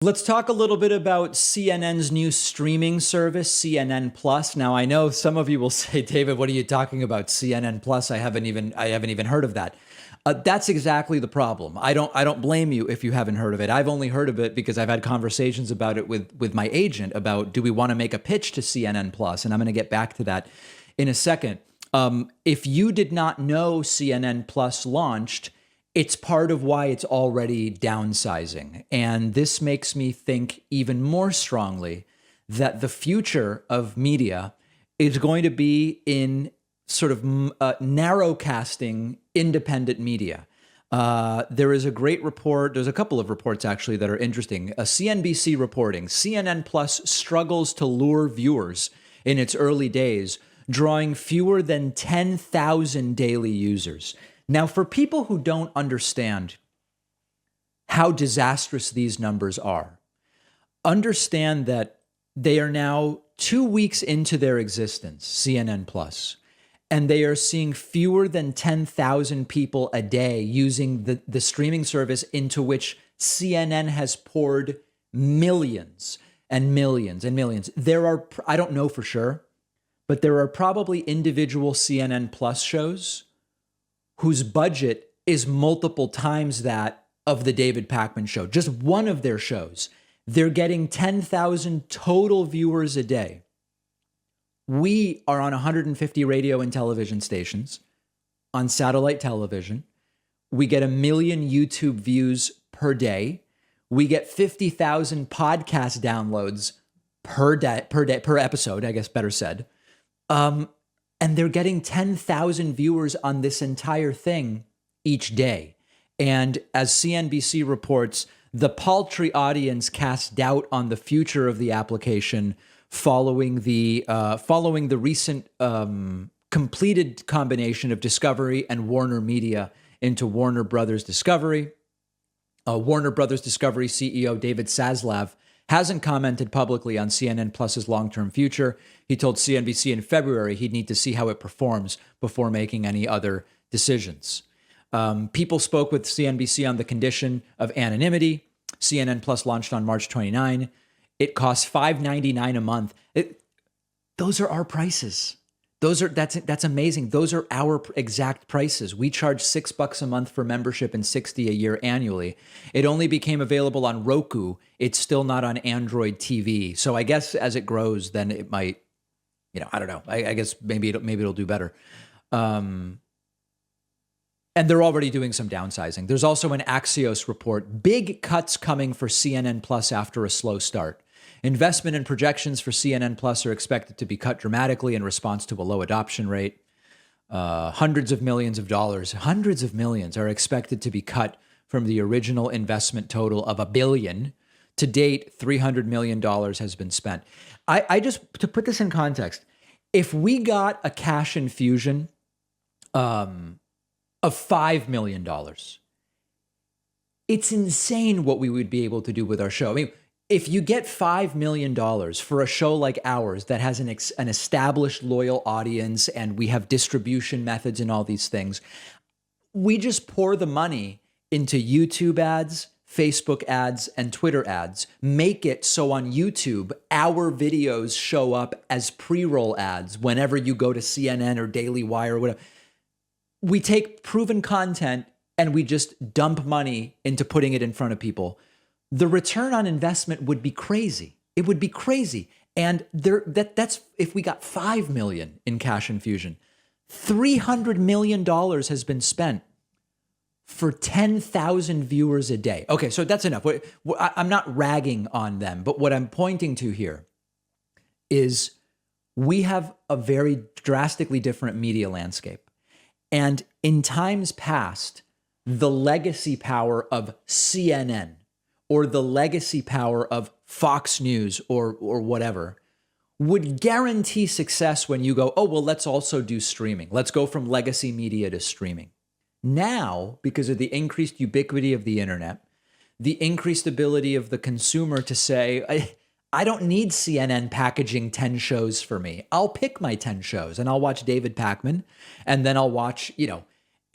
Let's talk a little bit about CNN's new streaming service, CNN Plus. Now, I know some of you will say, David, what are you talking about? CNN Plus? I haven't even heard of that. That's exactly the problem. I don't blame you if you haven't heard of it. I've only heard of it because I've had conversations about it with my agent about, do we want to make a pitch to CNN Plus? And I'm going to get back to that in a second. If you did not know CNN Plus launched, it's part of why it's already downsizing. And this makes me think even more strongly that the future of media is going to be in sort of narrowcasting independent media. There is a great report. There's a couple of reports actually that are interesting. A CNBC reporting, CNN Plus struggles to lure viewers in its early days, drawing fewer than 10,000 daily users. Now, for people who don't understand how disastrous these numbers are, understand that they are now 2 weeks into their existence, CNN Plus, and they are seeing fewer than 10,000 people a day using the streaming service into which CNN has poured millions and millions and millions. There are, I don't know for sure, but there are probably individual CNN Plus shows whose budget is multiple times that of the David Pakman Show. Just one of their shows, they're getting 10,000 total viewers a day. We are on 150 radio and television stations, on satellite television. We get 1 million YouTube views per day. We get 50,000 podcast downloads per episode, I guess better said. And they're getting 10,000 viewers on this entire thing each day. And as CNBC reports, the paltry audience casts doubt on the future of the application following the recent completed combination of Discovery and Warner Media into Warner Brothers Discovery. Warner Brothers Discovery CEO David Zaslav hasn't commented publicly on CNN Plus's long-term future. He told CNBC in February he'd need to see how it performs before making any other decisions. People spoke with CNBC on the condition of anonymity. CNN Plus launched on March 29. It costs $5.99 a month. Those are our prices. That's amazing. Those are our exact prices. We charge $6 a month for membership and $60 a year annually. It only became available on Roku. It's still not on Android TV. So I guess as it grows, then it might, I don't know. I guess maybe it'll do better. And they're already doing some downsizing. There's also an Axios report. Big cuts coming for CNN Plus after a slow start. Investment and projections for CNN Plus are expected to be cut dramatically in response to a low adoption rate. Hundreds of millions are expected to be cut from the original investment total of $1 billion. To date, $300 million has been spent. I just, to put this in context, if we got a cash infusion of $5 million, it's insane what we would be able to do with our show. I mean, if you get $5 million for a show like ours that has an established loyal audience and we have distribution methods and all these things, we just pour the money into YouTube ads, Facebook ads, and Twitter ads. Make it so on YouTube, our videos show up as pre-roll ads whenever you go to CNN or Daily Wire or whatever. We take proven content and we just dump money into putting it in front of people. The return on investment would be crazy. It would be crazy. And that's if we got $5 million in cash infusion. $300 million has been spent for 10,000 viewers a day. Okay, so that's enough. I'm not ragging on them, but what I'm pointing to here is we have a very drastically different media landscape. And in times past, the legacy power of CNN or the legacy power of Fox News or whatever would guarantee success when you go, oh, well, let's also do streaming. Let's go from legacy media to streaming. Now, because of the increased ubiquity of the internet, the increased ability of the consumer to say, I don't need CNN packaging 10 shows for me. I'll pick my 10 shows and I'll watch David Pakman, and then I'll watch,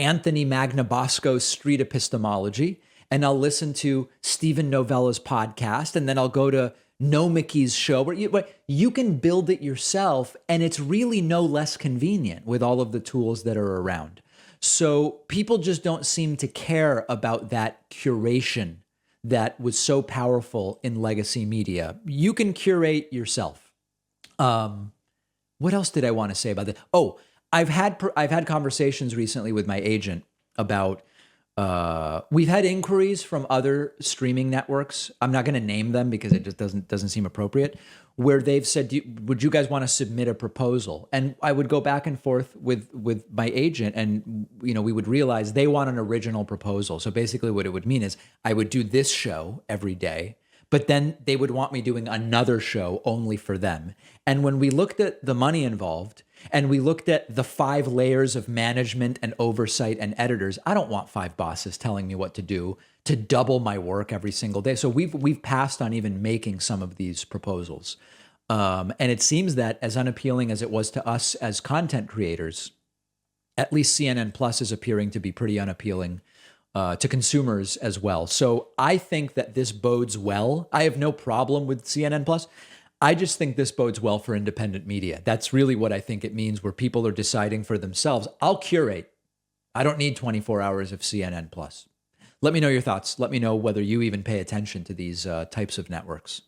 Anthony Magnabosco's Street Epistemology, and I'll listen to Stephen Novella's podcast, and then I'll go to No Mickey's show, where you can build it yourself, and it's really no less convenient with all of the tools that are around. So people just don't seem to care about that curation that was so powerful in legacy media. You can curate yourself. What else did I want to say about that? Oh, I've had conversations recently with my agent about we've had inquiries from other streaming networks. I'm not going to name them because it just doesn't seem appropriate, where they've said, would you guys want to submit a proposal? And I would go back and forth with my agent, and we would realize they want an original proposal. So basically what it would mean is I would do this show every day, but then they would want me doing another show only for them. And when we looked at the money involved, and we looked at the 5 layers of management and oversight and editors, I don't want 5 bosses telling me what to do to double my work every single day. So we've passed on even making some of these proposals. And it seems that, as unappealing as it was to us as content creators, at least CNN Plus is appearing to be pretty unappealing to consumers as well. So I think that this bodes well. I have no problem with CNN Plus. I just think this bodes well for independent media. That's really what I think it means, where people are deciding for themselves. I'll curate. I don't need 24 hours of CNN Plus. Let me know your thoughts. Let me know whether you even pay attention to these types of networks.